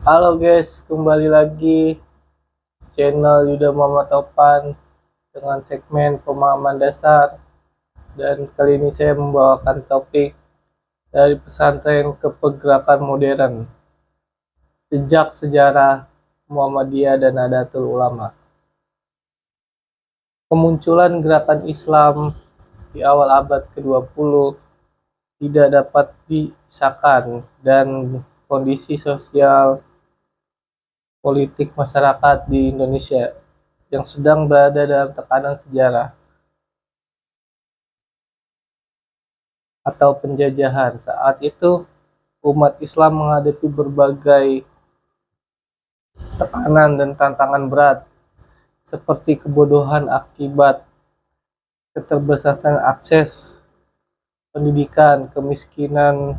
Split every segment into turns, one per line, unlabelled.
Halo guys, kembali lagi channel Yuda Muhammad Topan dengan segmen pemahaman dasar, dan kali ini saya membawakan topik dari pesantren ke pergerakan modern, jejak sejarah Muhammadiyah dan Nahdlatul Ulama. Kemunculan gerakan Islam di awal abad ke-20 tidak dapat disahkan, dan kondisi sosial politik masyarakat di Indonesia yang sedang berada dalam tekanan sejarah atau penjajahan. Saat itu, umat Islam menghadapi berbagai tekanan dan tantangan berat, seperti kebodohan akibat keterbatasan akses pendidikan, kemiskinan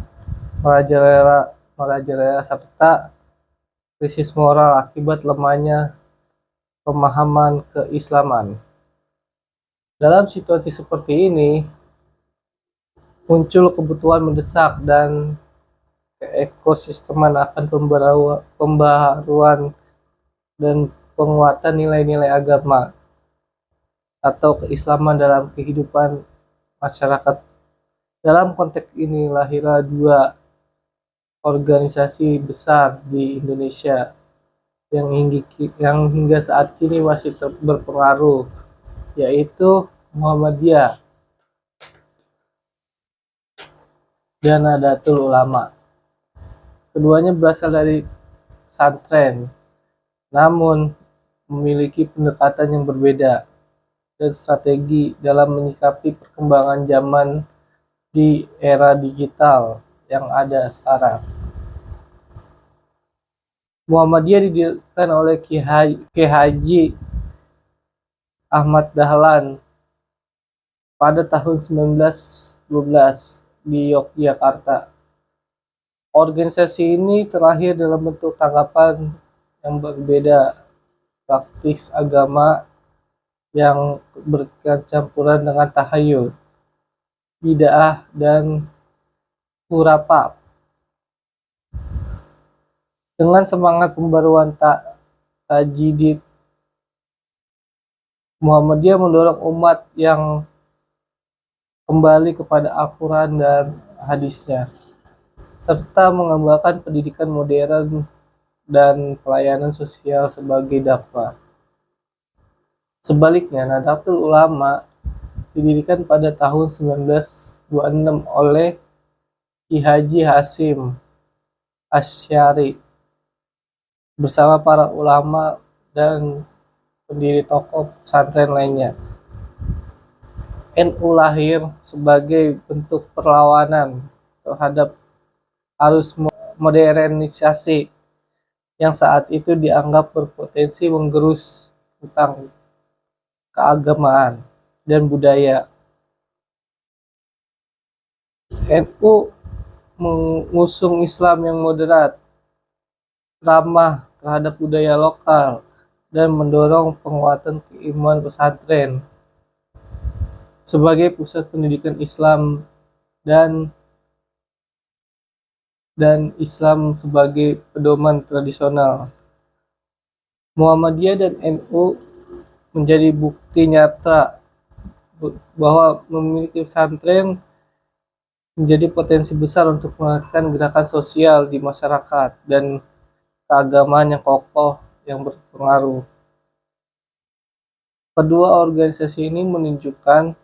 merajalela, serta krisis moral akibat lemahnya pemahaman keislaman. Dalam situasi seperti ini, muncul kebutuhan mendesak dan keekosisteman akan pembaharuan dan penguatan nilai-nilai agama atau keislaman dalam kehidupan masyarakat. Dalam konteks ini lahirlah dua organisasi besar di Indonesia yang hingga saat ini masih berpengaruh, yaitu Muhammadiyah dan Nahdlatul Ulama. Keduanya berasal dari pesantren, namun memiliki pendekatan yang berbeda dan strategi dalam menyikapi perkembangan zaman di era digital yang ada sekarang. Muhammadiyah didirikan oleh Ki Haji Ahmad Dahlan pada tahun 1912 di Yogyakarta. Organisasi ini terlahir dalam bentuk tanggapan yang berbeda, praktis agama yang bercampuran dengan tahayul, bid'ah, dan khurafat. Dengan semangat pembaruan tajdid, Muhammadiyah mendorong umat yang kembali kepada Al-Quran dan hadisnya, serta mengembangkan pendidikan modern dan pelayanan sosial sebagai dakwah. Sebaliknya, Nahdlatul Ulama didirikan pada tahun 1926 oleh Ki Haji Hasyim Asy'ari bersama para ulama dan pendiri tokoh pesantren lainnya. NU lahir sebagai bentuk perlawanan terhadap arus modernisasi yang saat itu dianggap berpotensi menggerus tentang keagamaan dan budaya. NU mengusung Islam yang moderat, ramah terhadap budaya lokal, dan mendorong penguatan keimanan pesantren sebagai pusat pendidikan Islam dan Islam sebagai pedoman tradisional. Muhammadiyah dan NU menjadi bukti nyata bahwa memiliki pesantren menjadi potensi besar untuk melahirkan gerakan sosial di masyarakat dan keagamaan yang kokoh yang berpengaruh. Kedua organisasi ini menunjukkan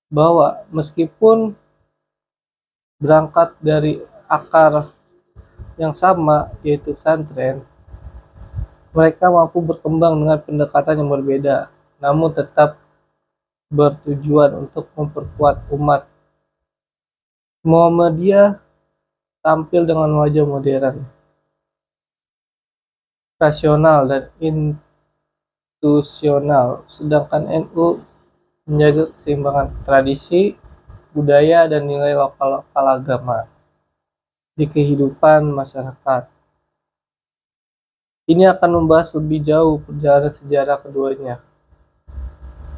bahwa meskipun berangkat dari akar yang sama, yaitu pesantren, mereka mampu berkembang dengan pendekatan yang berbeda, namun tetap bertujuan untuk memperkuat umat. Muhammadiyah tampil dengan wajah modern, rasional, dan institusional, sedangkan NU menjaga keseimbangan tradisi, budaya, dan nilai lokal agama di kehidupan masyarakat. Ini akan membahas lebih jauh perjalanan sejarah keduanya,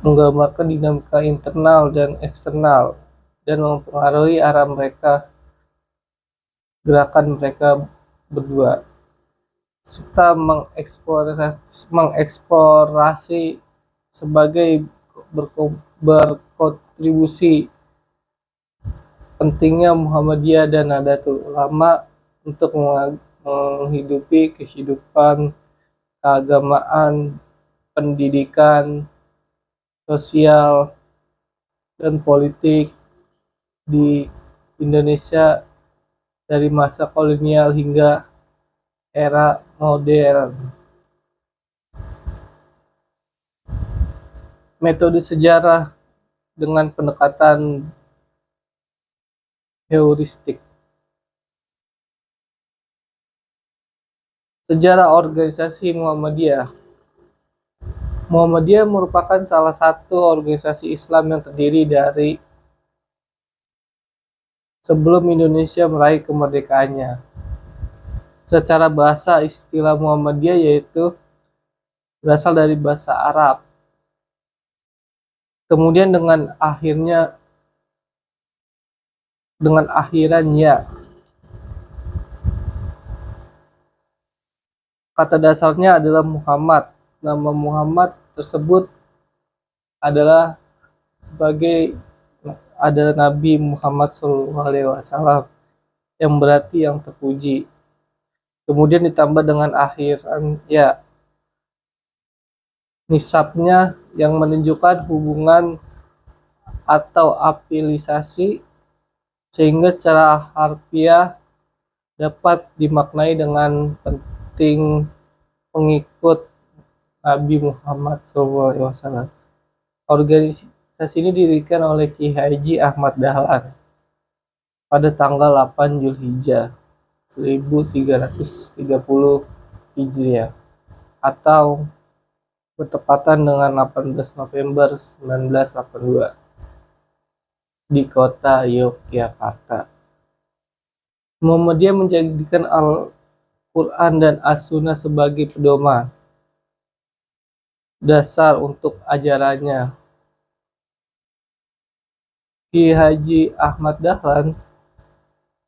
menggambarkan dinamika internal dan eksternal, dan mempengaruhi arah gerakan mereka berdua. serta mengeksplorasi sebagai berkontribusi pentingnya Muhammadiyah dan Nahdlatul Ulama untuk menghidupi kehidupan keagamaan, pendidikan, sosial, dan politik di Indonesia dari masa kolonial hingga era modern. Metode sejarah dengan pendekatan heuristik. Sejarah organisasi Muhammadiyah. Muhammadiyah merupakan salah satu organisasi Islam yang terdiri dari sebelum Indonesia meraih kemerdekaannya. Secara bahasa, istilah Muhammadiyah yaitu berasal dari bahasa Arab. Kemudian dengan akhirannya, kata dasarnya adalah Muhammad. Nama Muhammad tersebut adalah Nabi Muhammad SAW yang berarti yang terpuji. Kemudian ditambah dengan akhirannya, nisabnya yang menunjukkan hubungan atau afiliasi, sehingga secara harfiah dapat dimaknai dengan penting pengikut Nabi Muhammad SAW. Organisasi ini didirikan oleh Ki Haji Ahmad Dahlan pada tanggal 8 Zulhijjah 1330 Hijriah atau bertepatan dengan 18 November 1982 di kota Yogyakarta. Muhammadiyah menjadikan Al-Quran dan As-Sunnah sebagai pedoman dasar untuk ajarannya. Ki Haji Ahmad Dahlan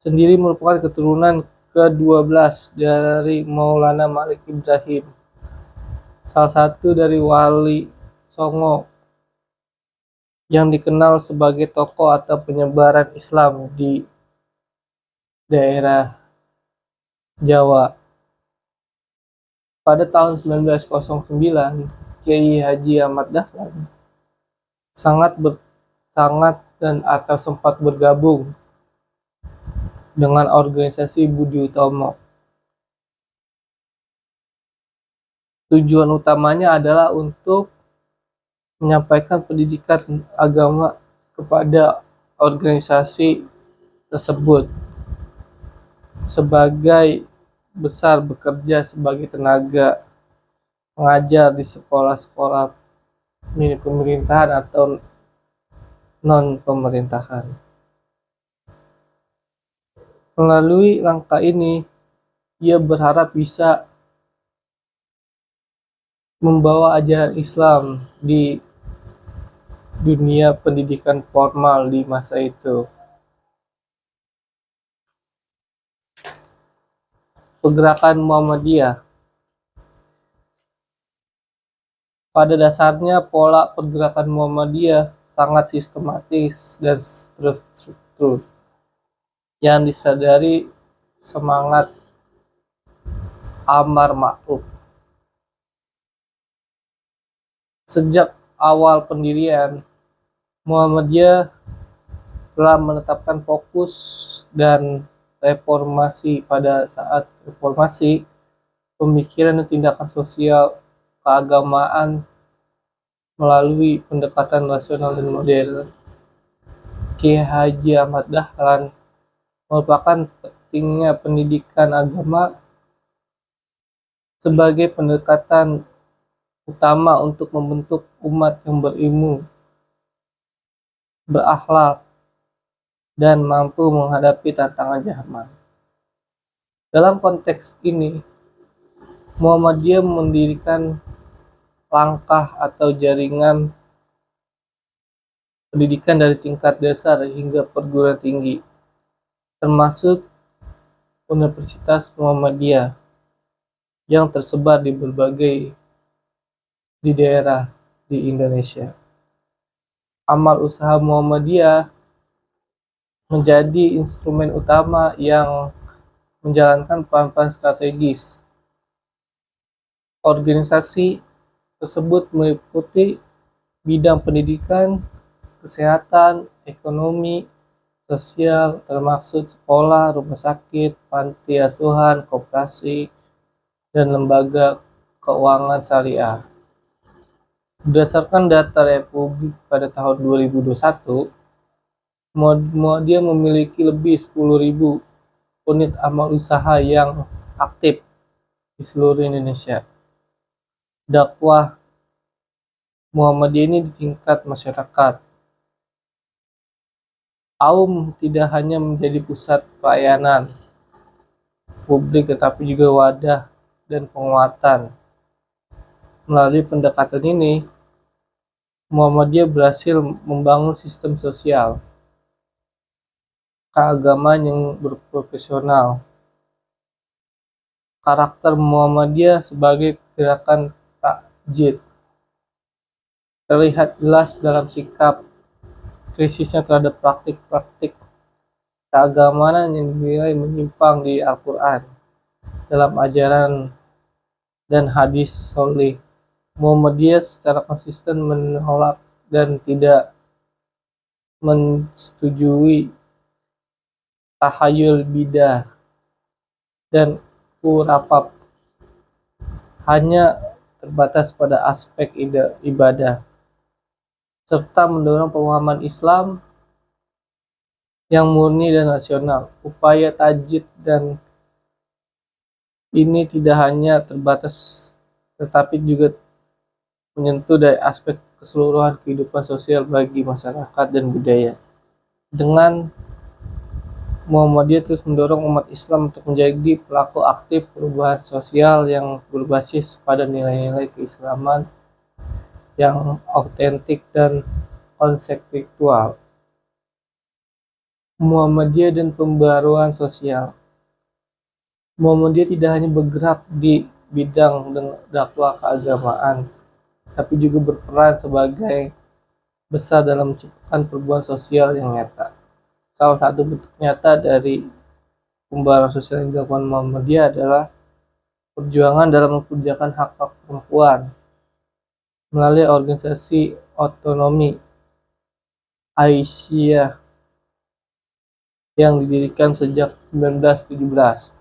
sendiri merupakan keturunan ke-12 dari Maulana Malik Ibrahim, salah satu dari Wali Songo yang dikenal sebagai tokoh atau penyebaran Islam di daerah Jawa. Pada tahun 1909, Kiai Haji Ahmad Dahlan sangat dan atau sempat bergabung dengan organisasi Budi Utomo. Tujuan utamanya adalah untuk menyampaikan pendidikan agama kepada organisasi tersebut. Sebagai besar bekerja sebagai tenaga pengajar di sekolah-sekolah milik pemerintahan atau non-pemerintahan. Melalui langkah ini, ia berharap bisa membawa ajaran Islam di dunia pendidikan formal di masa itu. Pergerakan Muhammadiyah. Pada dasarnya, pola pergerakan Muhammadiyah sangat sistematis dan terstruktur, yang disadari semangat amar ma'ruf. Sejak awal pendirian, Muhammadiyah telah menetapkan fokus dan reformasi. Pada saat reformasi, pemikiran dan tindakan sosial keagamaan melalui pendekatan rasional dan modern. Ki Haji Ahmad Dahlan merupakan pentingnya pendidikan agama sebagai pendekatan utama untuk membentuk umat yang berilmu, berakhlak, dan mampu menghadapi tantangan zaman. Dalam konteks ini, Muhammadiyah mendirikan langkah atau jaringan pendidikan dari tingkat dasar hingga perguruan tinggi, termasuk Universitas Muhammadiyah. yang tersebar di berbagai daerah di Indonesia. Amal usaha Muhammadiyah menjadi instrumen utama yang menjalankan peran-peran strategis. Organisasi tersebut meliputi bidang pendidikan, kesehatan, ekonomi, sosial, termasuk sekolah, rumah sakit, panti asuhan, koperasi, dan lembaga keuangan syariah. Berdasarkan data Republik pada tahun 2021, dia memiliki lebih 10.000 unit amal usaha yang aktif di seluruh Indonesia. Dakwah Muhammadiyah ini di tingkat masyarakat. Aum tidak hanya menjadi pusat pelayanan publik tetapi juga wadah dan penguatan. Melalui pendekatan ini, Muhammadiyah berhasil membangun sistem sosial keagamaan yang berprofesional. Karakter Muhammadiyah sebagai gerakan takjid terlihat jelas dalam sikap krisisnya terhadap praktik-praktik keagamaan yang dinilai menyimpang di Al-Quran dalam ajaran dan hadis sholih. Muhammadiyah secara konsisten menolak dan tidak menyetujui tahayul bidah dan khurafat hanya terbatas pada aspek ibadah, serta mendorong pemahaman Islam yang murni dan nasional. Upaya tajdid dan ini tidak hanya terbatas tetapi juga menyentuh dari aspek keseluruhan kehidupan sosial bagi masyarakat dan budaya. Dengan Muhammadiyah terus mendorong umat Islam untuk menjadi pelaku aktif perubahan sosial yang berbasis pada nilai-nilai keislaman yang autentik dan konseptual. Muhammadiyah dan pembaruan sosial. Muhammadiyah tidak hanya bergerak di bidang dakwah keagamaan, tapi juga berperan sebagai besar dalam menciptakan perubahan sosial yang nyata. Salah satu bentuk nyata dari pembaruan sosial yang dilakukan Muhammadiyah adalah perjuangan dalam memperjuangkan hak-hak perempuan melalui organisasi otonomi Aisyah yang didirikan sejak 1917,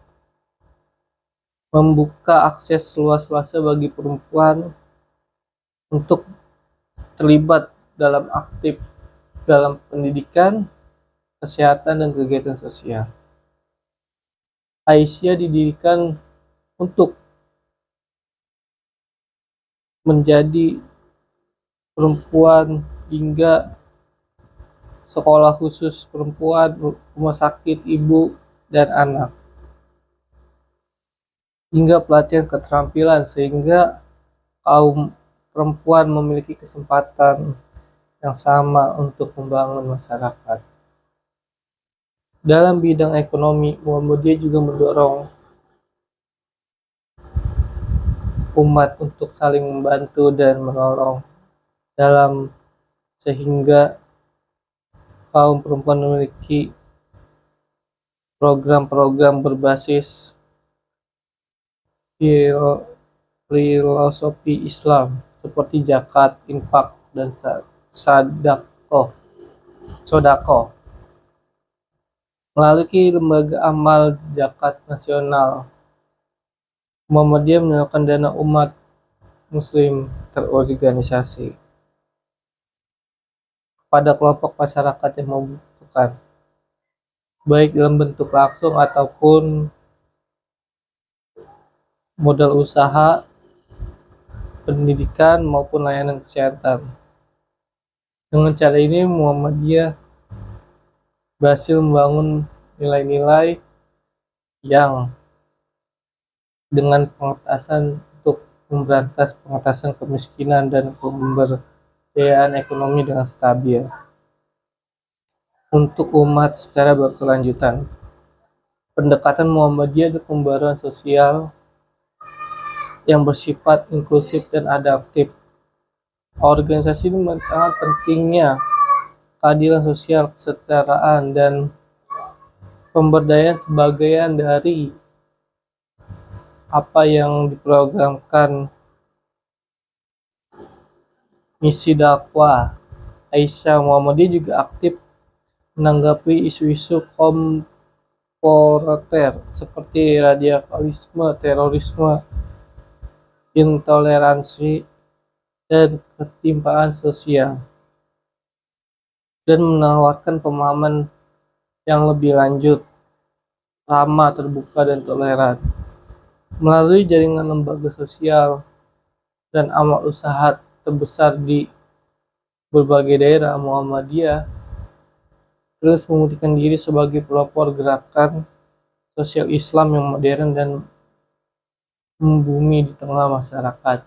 membuka akses luas-luasnya bagi perempuan untuk terlibat dalam aktif dalam pendidikan, kesehatan, dan kegiatan sosial. Aisyah didirikan untuk menjadi perempuan hingga sekolah khusus perempuan, rumah sakit ibu dan anak, hingga pelatihan keterampilan sehingga kaum perempuan memiliki kesempatan yang sama untuk membangun masyarakat. Dalam bidang ekonomi, Muhammadiyah juga mendorong umat untuk saling membantu dan menolong dalam sehingga kaum perempuan memiliki program-program berbasis filosofi Islam seperti zakat, infak, dan sodako. Melalui lembaga amal zakat nasional, Muhammadiyah menyalurkan dana umat muslim terorganisasi pada kelompok masyarakat yang membutuhkan, baik dalam bentuk langsung ataupun modal usaha, pendidikan, maupun layanan kesehatan. Dengan cara ini, Muhammadiyah berhasil membangun nilai-nilai yang dengan pengetasan untuk memberantas pengetasan kemiskinan dan pemberdayaan ekonomi dengan stabil untuk umat secara berkelanjutan. Pendekatan Muhammadiyah untuk pembaruan sosial yang bersifat inklusif dan adaptif. Organisasi ini sangat pentingnya keadilan sosial, kesetaraan, dan pemberdayaan sebagian dari apa yang diprogramkan misi dakwah. Aisyah Muhammadiyah juga aktif menanggapi isu-isu kontemporer seperti radikalisme, terorisme, intoleransi, dan ketimpangan sosial, dan menawarkan pemahaman yang lebih lanjut, ramah, terbuka, dan toleran. Melalui jaringan lembaga sosial dan amal usaha terbesar di berbagai daerah, Muhammadiyah terus membuktikan diri sebagai pelopor gerakan sosial Islam yang modern dan membumi di tengah masyarakat.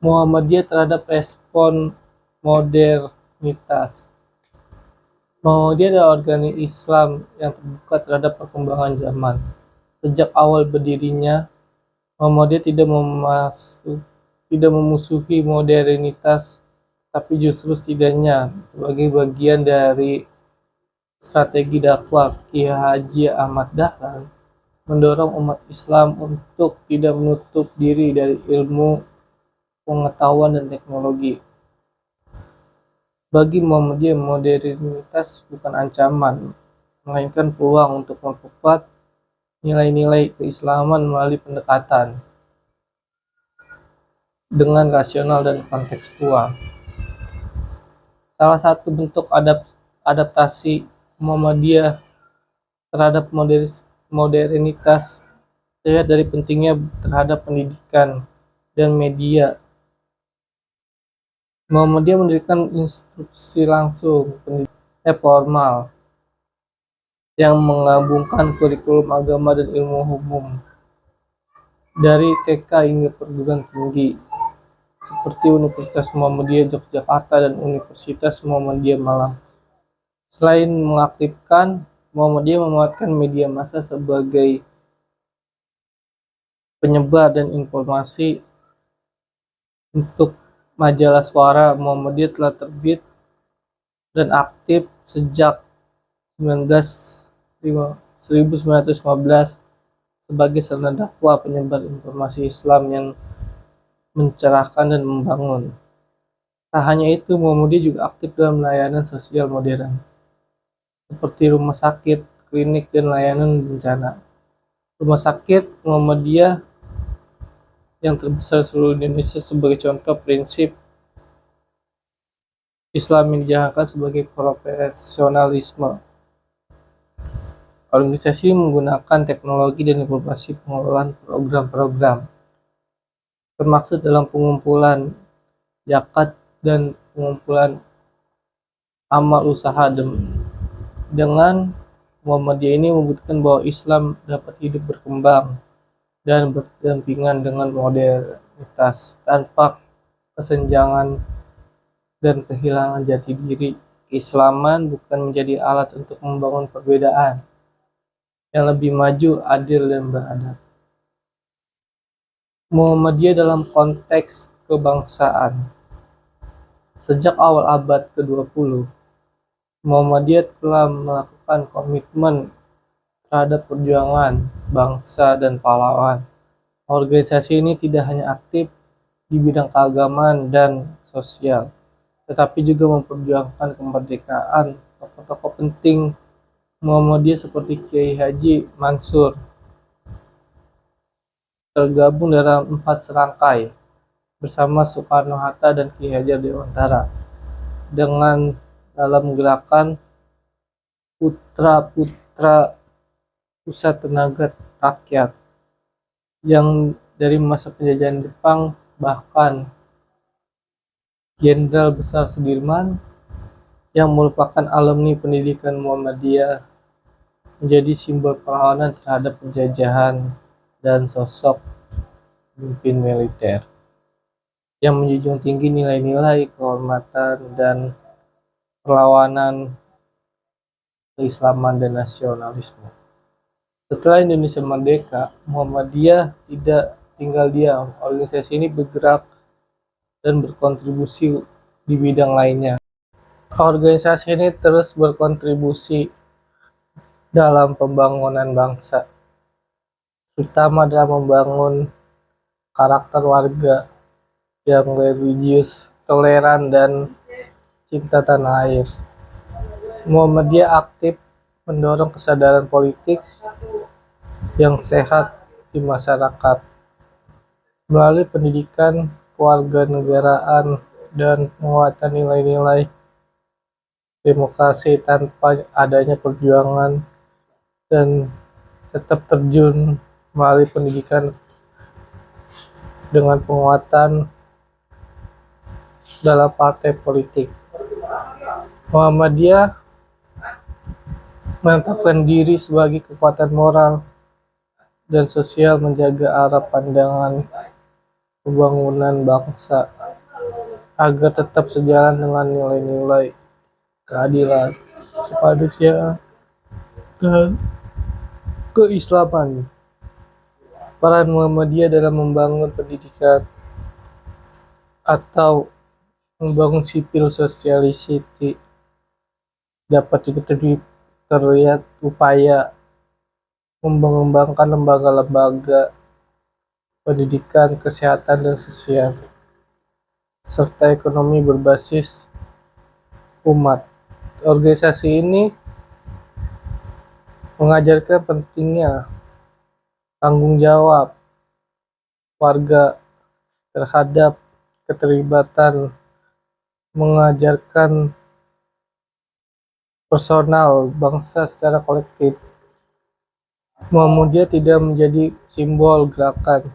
Muhammadiyah terhadap respon modernitas. Muhammadiyah adalah organisasi Islam yang terbuka terhadap perkembangan zaman. Sejak awal berdirinya, Muhammadiyah tidak memusuhi modernitas, tapi justru setidaknya sebagai bagian dari strategi dakwah Kiai Haji Ahmad Dahlan mendorong umat Islam untuk tidak menutup diri dari ilmu, pengetahuan, dan teknologi. Bagi Muhammadiyah, modernitas bukan ancaman, melainkan peluang untuk memperkuat nilai-nilai keislaman melalui pendekatan dengan rasional dan kontekstual. Salah satu bentuk adaptasi Muhammadiyah terhadap modernitas terlihat dari pentingnya terhadap pendidikan dan media. Muhammadiyah mendirikan instruksi langsung pendidikan formal yang menggabungkan kurikulum agama dan ilmu umum dari TK hingga perguruan tinggi seperti Universitas Muhammadiyah Yogyakarta dan Universitas Muhammadiyah Malang. Selain mengaktifkan, Muhammadiyah memanfaatkan media massa sebagai penyebar dan informasi. Untuk majalah Suara, Muhammadiyah telah terbit dan aktif sejak 1915 sebagai sarana dakwah penyebar informasi Islam yang mencerahkan dan membangun. Tak hanya itu, Muhammadiyah juga aktif dalam layanan sosial modern, seperti rumah sakit, klinik, dan layanan bencana. Rumah sakit Muhammadiyah yang terbesar di seluruh Indonesia sebagai contoh prinsip Islam yang dijalankan sebagai profesionalisme. Organisasi menggunakan teknologi dan informasi pengelolaan program-program, termasuk dalam pengumpulan zakat dan pengumpulan amal usaha. Dengan Muhammadiyah ini membuktikan bahwa Islam dapat hidup berkembang dan berdampingan dengan modernitas tanpa kesenjangan dan kehilangan jati diri. Keislaman bukan menjadi alat untuk membangun perbedaan yang lebih maju, adil, dan beradab. Muhammadiyah dalam konteks kebangsaan. Sejak awal abad ke-20, Muhammadiyah telah melakukan komitmen terhadap perjuangan bangsa dan pahlawan. Organisasi ini tidak hanya aktif di bidang keagamaan dan sosial, tetapi juga memperjuangkan kemerdekaan. Tokoh-tokoh penting Muhammadiyah seperti Kiai Haji Mansur tergabung dalam 4 serangkai bersama Soekarno-Hatta dan Ki Hajar Dewantara dengan dalam gerakan Putra-Putra Pusat Tenaga Rakyat yang dari masa penjajahan Jepang. Bahkan Jenderal Besar Sudirman yang merupakan alumni pendidikan Muhammadiyah menjadi simbol perlawanan terhadap penjajahan dan sosok pemimpin militer yang menjunjung tinggi nilai-nilai kehormatan dan perlawanan keislaman dan nasionalisme. Setelah Indonesia merdeka, Muhammadiyah tidak tinggal diam. Organisasi ini bergerak dan berkontribusi di bidang lainnya. Organisasi ini terus berkontribusi dalam pembangunan bangsa, terutama dalam membangun karakter warga yang religius, toleran, dan cinta tanah air. Muhammadiyah aktif mendorong kesadaran politik yang sehat di masyarakat melalui pendidikan kewarganegaraan dan penguatan nilai-nilai demokrasi tanpa adanya perjuangan, dan tetap terjun melalui pendidikan dengan penguatan dalam partai politik. Muhammadiyah menetapkan diri sebagai kekuatan moral dan sosial, menjaga arah pandangan pembangunan bangsa agar tetap sejalan dengan nilai-nilai keadilan, kemanusiaan, dan keislaman. Peran Muhammadiyah dalam membangun pendidikan atau membangun civil society dapat juga terlihat upaya mengembangkan lembaga-lembaga pendidikan, kesehatan, dan sosial, serta ekonomi berbasis umat. Organisasi ini mengajarkan pentingnya tanggung jawab warga terhadap keterlibatan, mengajarkan personal bangsa secara kolektif. Muhammadiyah tidak menjadi simbol gerakan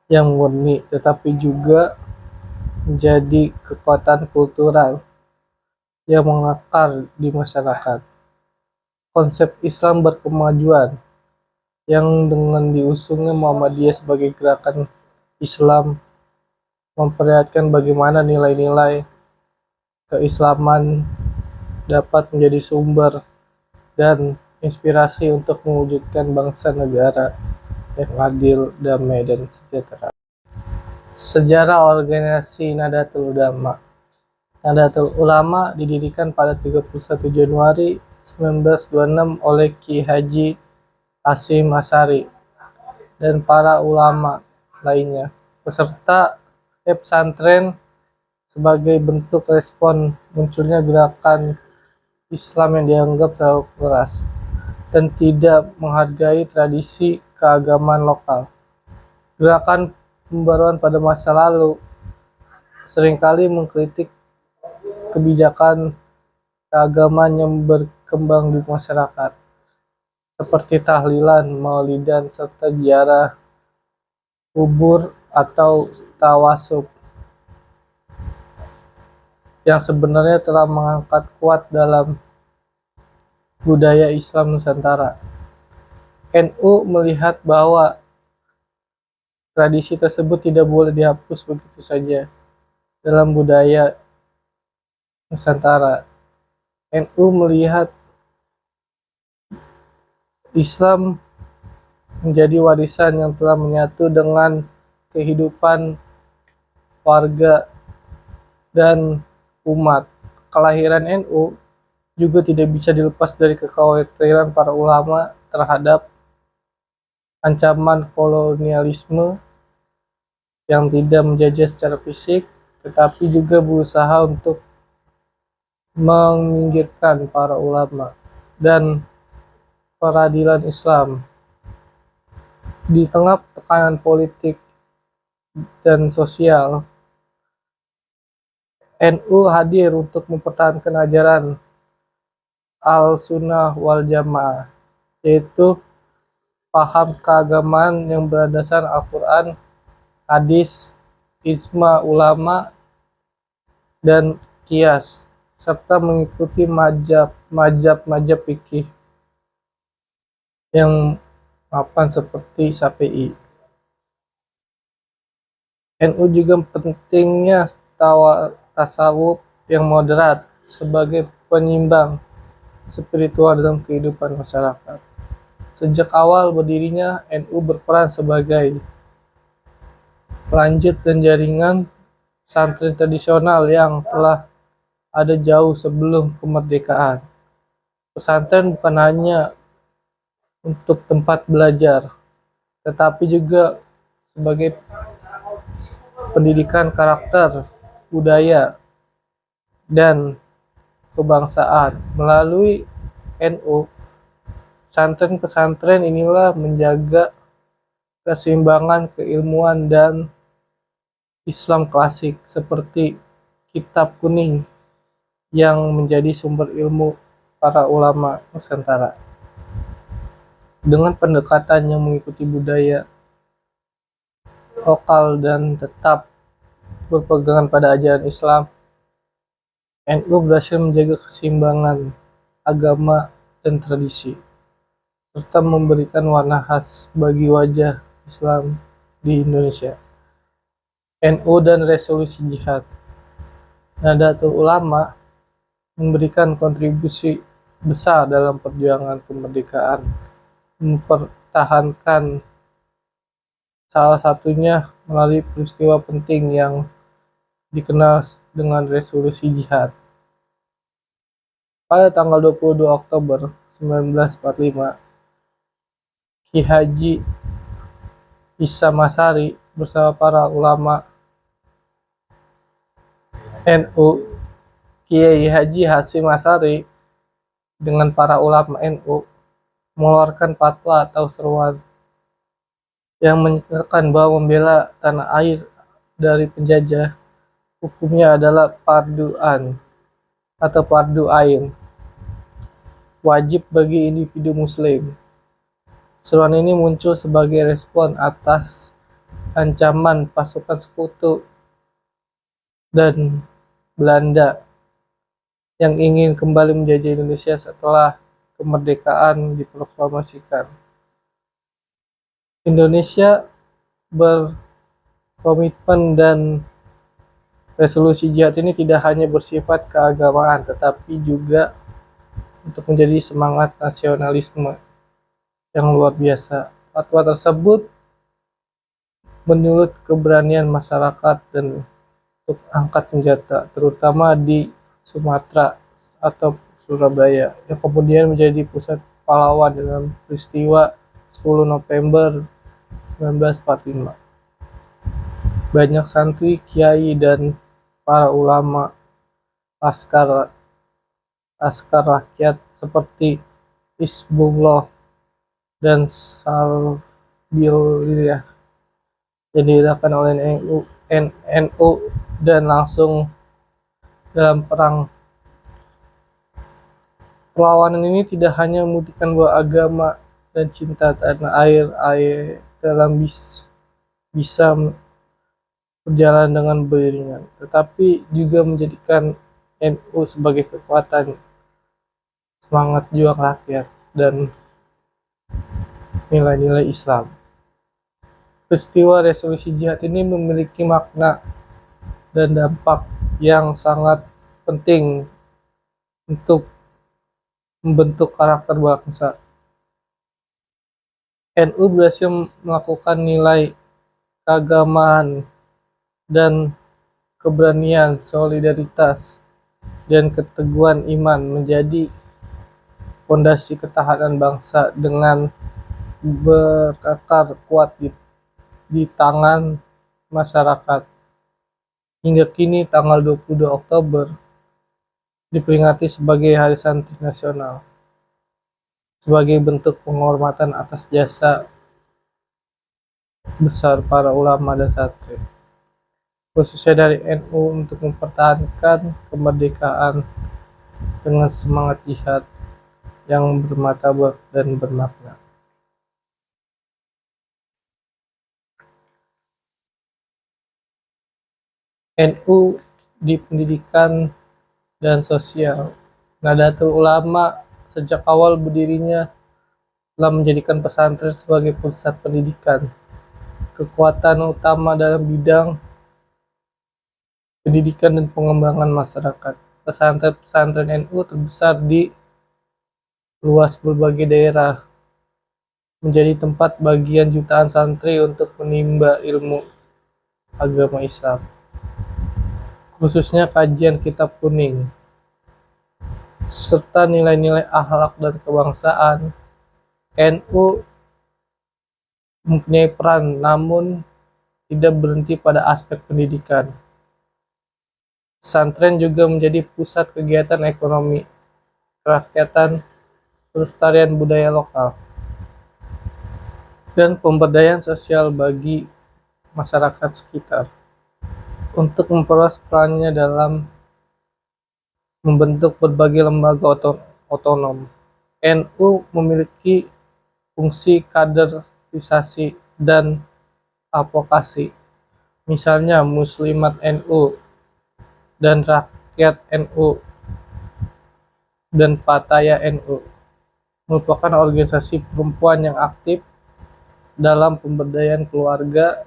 yang murni, tetapi juga menjadi kekuatan kultural yang mengakar di masyarakat. Konsep Islam berkemajuan yang dengan diusungnya Muhammadiyah sebagai gerakan Islam memperlihatkan bagaimana nilai-nilai keislaman dapat menjadi sumber dan inspirasi untuk mewujudkan bangsa negara yang adil, damai, dan sejahtera. Sejarah organisasi Nahdlatul Ulama. Nahdlatul Ulama didirikan pada 31 Januari 1926 oleh Ki Haji Hasyim Asy'ari dan para ulama lainnya, peserta pesantren, sebagai bentuk respon munculnya gerakan Islam yang dianggap terlalu keras dan tidak menghargai tradisi keagamaan lokal. Gerakan pembaruan pada masa lalu seringkali mengkritik kebijakan keagamaan yang berkembang di masyarakat, seperti tahlilan, maulidan, serta ziarah kubur atau tawasub, yang sebenarnya telah mengangkat kuat dalam budaya Islam Nusantara. NU melihat bahwa tradisi tersebut tidak boleh dihapus begitu saja dalam budaya Nusantara. NU melihat Islam menjadi warisan yang telah menyatu dengan kehidupan warga dan umat. Kelahiran NU juga tidak bisa dilepas dari kekhawatiran para ulama terhadap ancaman kolonialisme yang tidak menjajah secara fisik, tetapi juga berusaha untuk meminggirkan para ulama dan peradilan Islam. Di tengah tekanan politik dan sosial, NU hadir untuk mempertahankan ajaran Al-Sunnah wal Jamaah, yaitu paham keagamaan yang berdasarkan Al-Quran, hadis, ijma ulama, dan qiyas, serta mengikuti mazhab fikih yang mapan seperti Syafi'i. NU juga pentingnya tasawuf yang moderat sebagai penyimbang spiritual dalam kehidupan masyarakat. Sejak awal berdirinya, NU berperan sebagai pelanjut dan jaringan pesantren tradisional yang telah ada jauh sebelum kemerdekaan. Pesantren bukan hanya untuk tempat belajar, tetapi juga sebagai pendidikan karakter, budaya, dan kebangsaan. Melalui NU, pesantren-pesantren inilah menjaga keseimbangan keilmuan dan Islam klasik seperti Kitab Kuning yang menjadi sumber ilmu para ulama Nusantara. Dengan pendekatan yang mengikuti budaya lokal dan tetap berpegangan pada ajaran Islam, NU berhasil menjaga keseimbangan agama dan tradisi, serta memberikan warna khas bagi wajah Islam di Indonesia. NU dan resolusi jihad. Nahdlatul Ulama memberikan kontribusi besar dalam perjuangan kemerdekaan, mempertahankan salah satunya melalui peristiwa penting yang dikenal dengan resolusi jihad. Pada tanggal 22 Oktober 1945, Ki Haji Isa Masari bersama para ulama NU, Kiai Haji Hasyim Asy'ari dengan para ulama NU mengeluarkan fatwa atau seruan yang menyatakan bahwa membela tanah air dari penjajah hukumnya adalah fardu'an atau fardu ain, wajib bagi individu muslim. Seruan ini muncul sebagai respon atas ancaman pasukan sekutu dan Belanda yang ingin kembali menjajah Indonesia setelah kemerdekaan diproklamasikan. Indonesia berkomitmen dan resolusi jihad ini tidak hanya bersifat keagamaan, tetapi juga untuk menjadi semangat nasionalisme yang luar biasa. Fatwa tersebut menyulut keberanian masyarakat dan untuk angkat senjata, terutama di Sumatera atau Surabaya, yang kemudian menjadi pusat pahlawan dalam peristiwa 10 November 1945. Banyak santri, kiai, dan para ulama laskar rakyat seperti Hizbullah dan Sabilillah yang diadakan oleh NU dan langsung dalam perang. Perlawanan ini tidak hanya membuktikan bahwa agama dan cinta tanah air dalam bisa berjalan dengan beriringan, tetapi juga menjadikan NU sebagai kekuatan semangat juang rakyat dan nilai-nilai Islam. Peristiwa resolusi jihad ini memiliki makna dan dampak yang sangat penting untuk membentuk karakter bangsa. NU berhasil melakukan nilai keagamaan dan keberanian, solidaritas, dan keteguhan iman menjadi fondasi ketahanan bangsa dengan berakar kuat di tangan masyarakat. Hingga kini tanggal 22 Oktober diperingati sebagai Hari Santri Nasional sebagai bentuk penghormatan atas jasa besar para ulama dan santri, khususnya dari NU untuk mempertahankan kemerdekaan dengan semangat jihad yang bermartabat dan bermakna. NU di pendidikan dan sosial. Nahdlatul Ulama sejak awal berdirinya telah menjadikan pesantren sebagai pusat pendidikan, kekuatan utama dalam bidang pendidikan dan pengembangan masyarakat. Pesantren-pesantren NU terbesar di luas berbagai daerah, menjadi tempat bagian jutaan santri untuk menimba ilmu agama Islam, khususnya kajian kitab kuning, serta nilai-nilai akhlak dan kebangsaan. NU mempunyai peran, namun tidak berhenti pada aspek pendidikan. Pesantren juga menjadi pusat kegiatan ekonomi, kerakyatan, pelestarian budaya lokal, dan pemberdayaan sosial bagi masyarakat sekitar. Untuk memperluas perannya dalam membentuk berbagai lembaga otonom, NU memiliki fungsi kaderisasi dan advokasi. Misalnya Muslimat NU dan Rakyat NU dan Pataya NU merupakan organisasi perempuan yang aktif dalam pemberdayaan keluarga,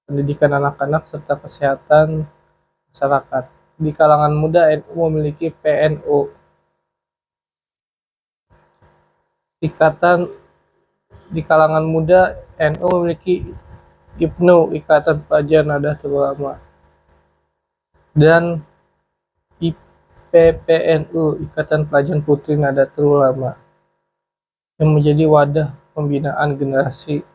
pendidikan anak-anak, serta kesehatan masyarakat. Di kalangan muda, NU memiliki PNU, di kalangan muda NU memiliki IPNU, Ikatan Pelajar Nahdlatul Ulama, dan IPPNU, Ikatan Pelajar Putri Nahdlatul Ulama, yang menjadi wadah pembinaan generasi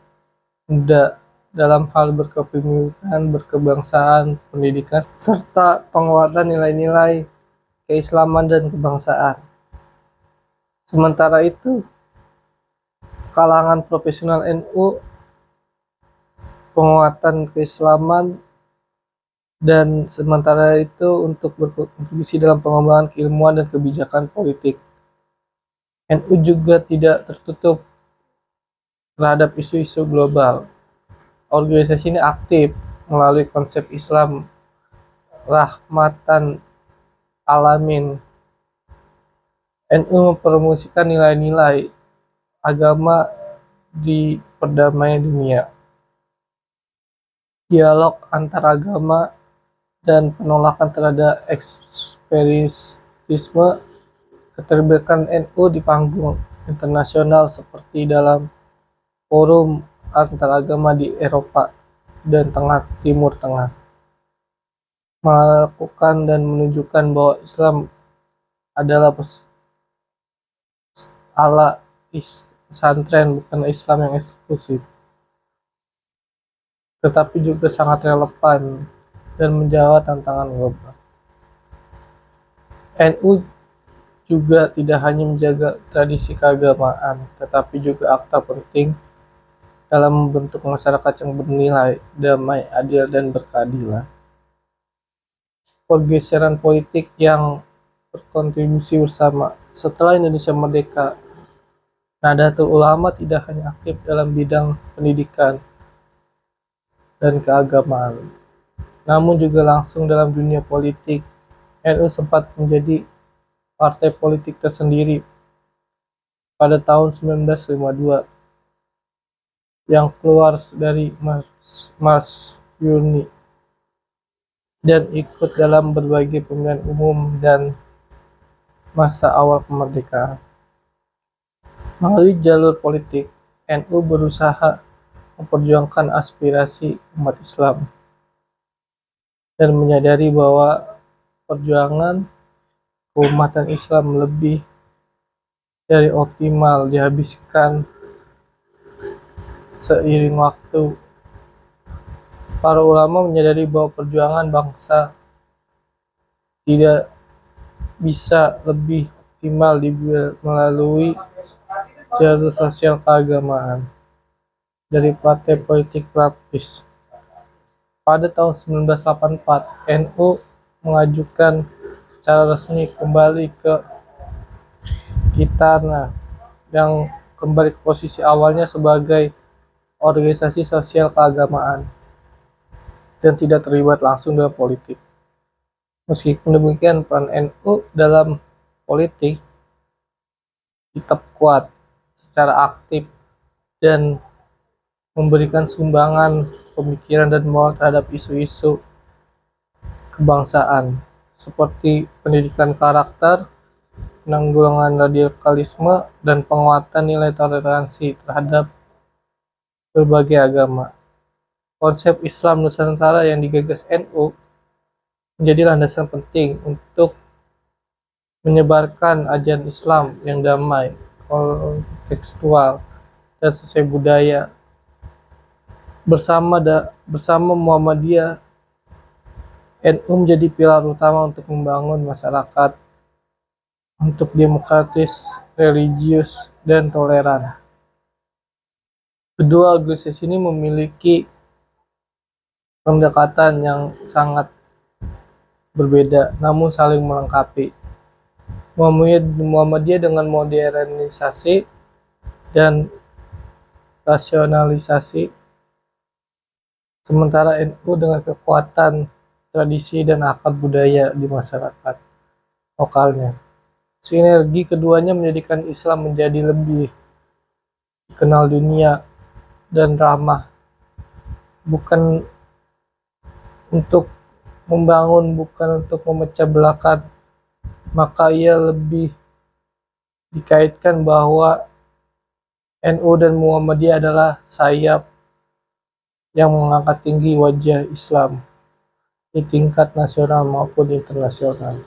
muda dalam hal berkepemimpinan, berkebangsaan, pendidikan, serta penguatan nilai-nilai keislaman dan kebangsaan. Sementara itu, kalangan profesional NU, penguatan keislaman, dan sementara itu untuk berkontribusi dalam pengembangan keilmuan dan kebijakan politik. NU juga tidak tertutup terhadap isu-isu global. Organisasi ini aktif melalui konsep Islam rahmatan alamin. NU mempromosikan nilai-nilai agama di perdamaian dunia, dialog antar agama, dan penolakan terhadap ekstremisme. Keterlibatan NU di panggung internasional seperti dalam forum antaragama di Eropa dan Timur Tengah, melakukan dan menunjukkan bahwa Islam adalah ala pesantren, bukan Islam yang eksklusif, tetapi juga sangat relevan dan menjawab tantangan global. NU juga tidak hanya menjaga tradisi keagamaan, tetapi juga aktor penting dalam membentuk masyarakat yang bernilai, damai, adil, dan berkeadilan. Pergeseran politik yang berkontribusi bersama. Setelah Indonesia merdeka, Nahdlatul Ulama tidak hanya aktif dalam bidang pendidikan dan keagamaan, namun juga langsung dalam dunia politik. NU sempat menjadi partai politik tersendiri pada tahun 1952 yang keluar dari Masyumi dan ikut dalam berbagai pemilihan umum dan masa awal kemerdekaan. Melalui jalur politik, NU berusaha memperjuangkan aspirasi umat Islam dan menyadari bahwa perjuangan keumatan Islam lebih dari optimal dihabiskan seiring waktu. Para ulama menyadari bahwa perjuangan bangsa tidak bisa lebih optimal melalui jalur sosial keagamaan dari partai politik praktis. Pada tahun 1984, NU mengajukan secara resmi kembali ke Kitana, yang kembali ke posisi awalnya sebagai organisasi sosial keagamaan dan tidak terlibat langsung dalam politik. Meskipun demikian, peran NU dalam politik tetap kuat secara aktif dan memberikan sumbangan pemikiran dan moral terhadap isu-isu kebangsaan seperti pendidikan karakter, penanggulangan radikalisme, dan penguatan nilai toleransi terhadap berbagai agama. Konsep Islam Nusantara yang digagas NU menjadi landasan penting untuk menyebarkan ajaran Islam yang damai, kontekstual, dan sesuai budaya. Bersama Muhammadiyah, NU menjadi pilar utama untuk membangun masyarakat untuk demokratis, religius, dan toleran. Kedua organisasi ini memiliki pendekatan yang sangat berbeda namun saling melengkapi. Muhammadiyah dengan modernisasi dan rasionalisasi, sementara NU dengan kekuatan tradisi dan akar budaya di masyarakat lokalnya. Sinergi keduanya menjadikan Islam menjadi lebih dikenal dunia dan ramah, bukan untuk membangun, bukan untuk memecah belahkan. Maka ia lebih dikaitkan bahwa NU dan Muhammadiyah adalah sayap yang mengangkat tinggi wajah Islam di tingkat nasional maupun internasional.